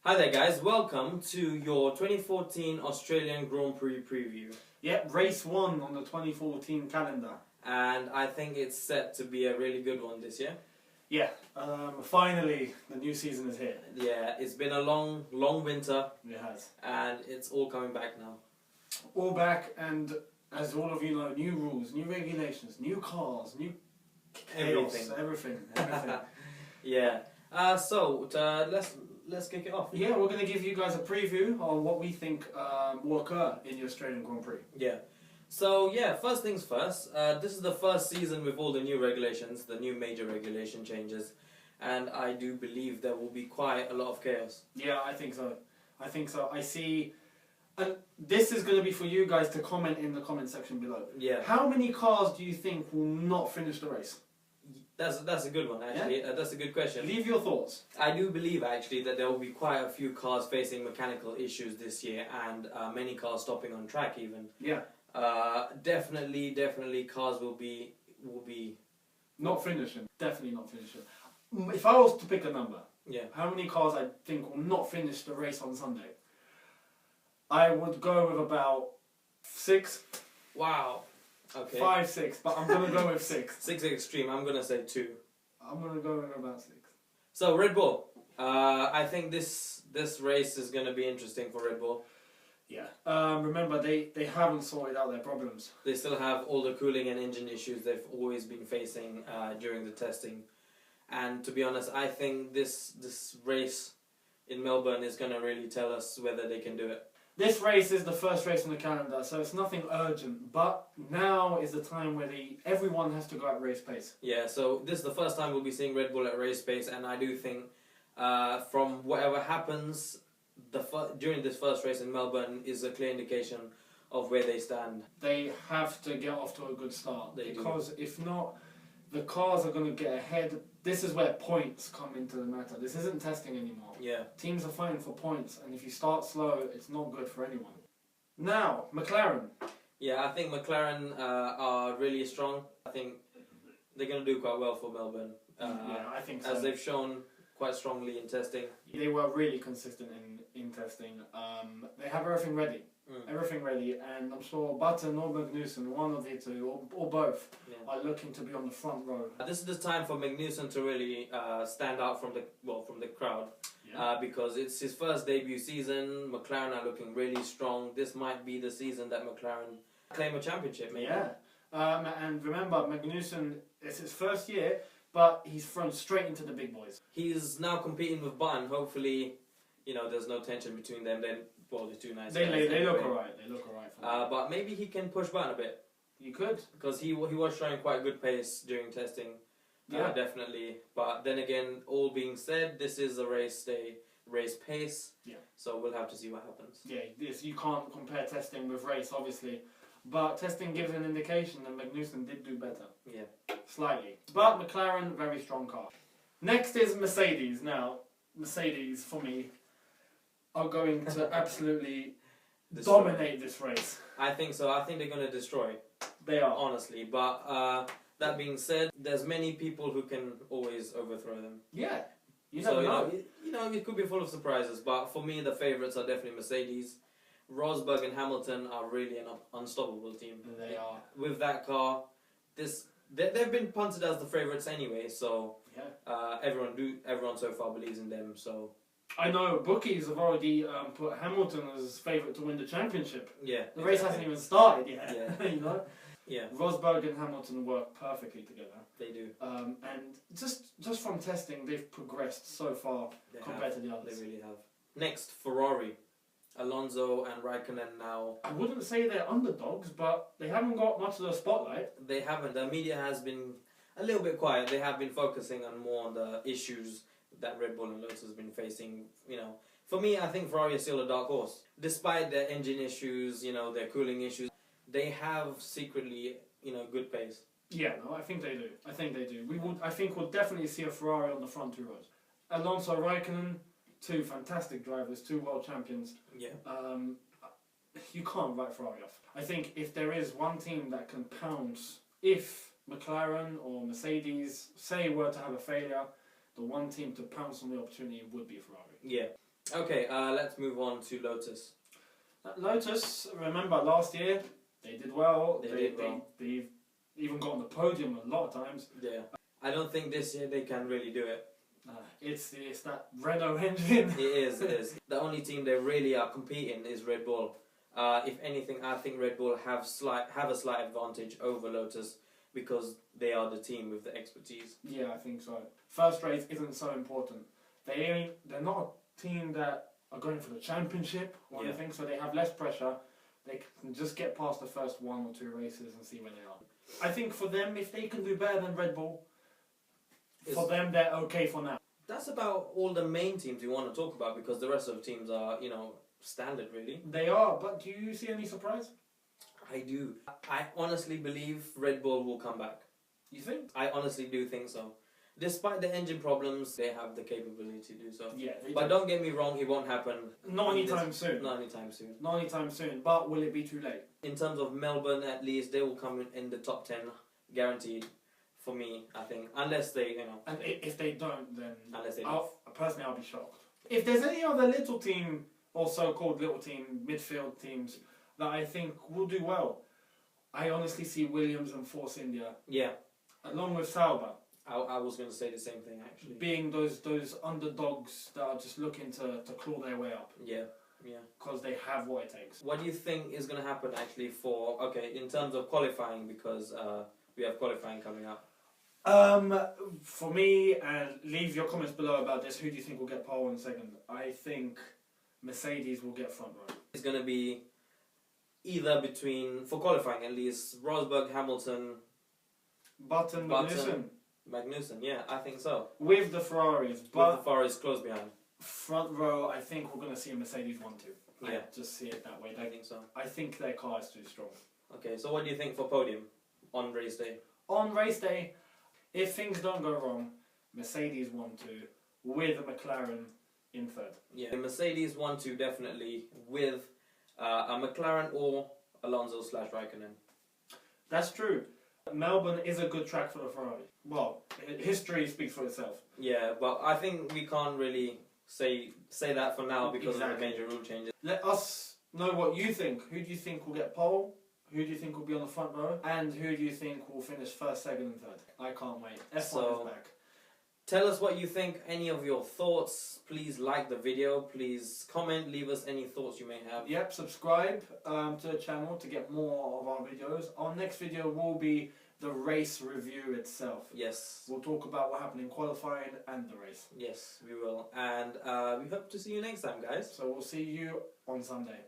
Hi there guys, welcome to your 2014 Australian Grand Prix preview. Yep, race 1 on the 2014 calendar. And I think it's set to be a really good one this year. Yeah, finally the new season is here. Yeah, it's been a long winter. It has. And it's all coming back now. All back, and as all of you know, new rules, new regulations, new cars, new chaos, everything. Yeah. Let's kick it off. Yeah, we're going to give you guys a preview on what we think will occur in the Australian Grand Prix. Yeah. So yeah, first things first, this is the first season with all the new regulations, the new major regulation changes, and I do believe there will be quite a lot of chaos. Yeah, I think so. I see, and this is going to be for you guys to comment in the comment section below. Yeah. How many cars do you think will not finish the race? That's a good one, actually. Yeah? That's a good question. Leave your thoughts. I do believe, actually, that there will be quite a few cars facing mechanical issues this year, and many cars stopping on track even. Yeah. Definitely cars will be not finishing. Definitely not finishing. If I was to pick a number, yeah, how many cars I think will not finish the race on Sunday? I would go with about 6. Wow. Okay. 5, 6, but I'm gonna go with 6. 6 extreme. I'm gonna say 2. I'm gonna go with about 6. So Red Bull. I think this race is gonna be interesting for Red Bull. Yeah. Remember, they haven't sorted out their problems. They still have all the cooling and engine issues they've always been facing during the testing. And to be honest, I think this race in Melbourne is gonna really tell us whether they can do it. This race is the first race on the calendar, so it's nothing urgent. But now is the time where everyone has to go at race pace. Yeah, so this is the first time we'll be seeing Red Bull at race pace, and I do think from whatever happens during this first race in Melbourne is a clear indication of where they stand. They have to get off to a good start, because do. If not, the cars are going to get ahead. This is where points come into the matter. This isn't testing anymore. Yeah. Teams are fighting for points, and if you start slow, it's not good for anyone. Now, McLaren. Yeah, I think McLaren are really strong. I think they're going to do quite well for Melbourne. Yeah, I think so. As they've shown quite strongly in testing. They were really consistent in testing. They have everything ready. Everything ready, and I'm sure Button or Magnussen, one of the two, or both, are looking to be on the front row. This is the time for Magnussen to really stand out from the crowd, because it's his first debut season. McLaren are looking really strong. This might be the season that McLaren claim a championship, maybe. Yeah, and remember, Magnussen, it's his first year, but he's thrown straight into the big boys. He's now competing with Button. Hopefully, there's no tension between them. Then. Well, they're 2 nice guys. They look alright. They look alright. But maybe he can push Button a bit. He could, because he was showing quite good pace during testing. Yeah, definitely. But then again, all being said, this is a race pace. Yeah. So we'll have to see what happens. Yeah, you can't compare testing with race, obviously. But testing gives an indication that Magnussen did do better. Yeah. Slightly. But McLaren, very strong car. Next is Mercedes. Now, Mercedes, for me, are going to absolutely dominate this race. I think so. I think they're going to destroy. They are. Honestly. But that being said, there's many people who can always overthrow them. Yeah. You never know. It could be full of surprises. But for me, the favourites are definitely Mercedes. Rosberg and Hamilton are really an unstoppable team. They are. With that car, they've been punted as the favourites anyway. So everyone so far believes in them. So. I know bookies have already put Hamilton as favourite to win the championship. Yeah, the race hasn't even started yet. Yeah. Yeah. Rosberg and Hamilton work perfectly together. They do. And just from testing, they've progressed so far compared to the others. They really have. Next, Ferrari, Alonso and Raikkonen now. I wouldn't say they're underdogs, but they haven't got much of the spotlight. They haven't. The media has been a little bit quiet. They have been focusing more on the issues that Red Bull and Lotus has been facing. For me, I think Ferrari is still a dark horse. Despite their engine issues, their cooling issues, they have secretly, good pace. Yeah, no, I think they do. I think we'll definitely see a Ferrari on the front 2 rows. Alonso, Raikkonen, 2 fantastic drivers, 2 world champions. Yeah. You can't write Ferrari off. I think if there is one team that can pounce, if McLaren or Mercedes, say, were to have a failure, the one team to pounce on the opportunity would be Ferrari. Yeah. Okay, let's move on to Lotus. Lotus, remember last year, they did well. They did well. They even got on the podium a lot of times. Yeah. I don't think this year they can really do it. It's that Renault engine. It is. The only team they really are competing is Red Bull. If anything, I think Red Bull have a slight advantage over Lotus because they are the team with the expertise. Yeah, I think so. First race isn't so important. They're not a team that are going for the championship or anything, so they have less pressure. They can just get past the first 1 or 2 races and see where they are. I think for them, if they can do better than Red Bull, for them, they're okay for now. That's about all the main teams we want to talk about because the rest of the teams are, standard really. They are, but do you see any surprise? I do. I honestly believe Red Bull will come back. You think? I honestly do think so. Despite the engine problems, they have the capability to do so. Yeah, but don't get me wrong, it won't happen. Not anytime soon. Not anytime soon. Not anytime soon, but will it be too late? In terms of Melbourne, at least, they will come in the top 10, guaranteed. For me, I think, unless they, And if they don't, then unless they personally, I'll be shocked. If there's any other little team, or so-called little team, midfield teams, that I think will do well, I honestly see Williams and Force India. Yeah. Along with Sauber. I was going to say the same thing, actually. Being those underdogs that are just looking to claw their way up. Yeah. Yeah. Because they have what it takes. What do you think is going to happen, actually, in terms of qualifying, because we have qualifying coming up? For me, and leave your comments below about this, who do you think will get pole in second? I think Mercedes will get front row. It's going to be either between, for qualifying at least, Rosberg, Hamilton, Button, Magnussen, yeah, I think so. With the Ferraris, but with the Ferraris close behind. Front row, I think we're going to see a Mercedes 1-2. Yeah. I just see it that way. I think so. I think their car is too strong. Okay, so what do you think for podium on race day? On race day, if things don't go wrong, Mercedes 1-2 with a McLaren in third. Yeah, Mercedes 1-2 definitely with a McLaren or Alonso/Raikkonen. That's true. Melbourne is a good track for the Ferrari. Well, history speaks for itself. Yeah, but I think we can't really say that for now because of the major rule changes. Let us know what you think. Who do you think will get pole? Who do you think will be on the front row? And who do you think will finish first, second and third? I can't wait. F1 is back. Tell us what you think, any of your thoughts. Please like the video. Please comment, leave us any thoughts you may have. Yep, subscribe to the channel to get more of our videos. Our next video will be the race review itself. Yes. We'll talk about what happened in qualifying and the race. Yes, we will. And we hope to see you next time, guys. So we'll see you on Sunday.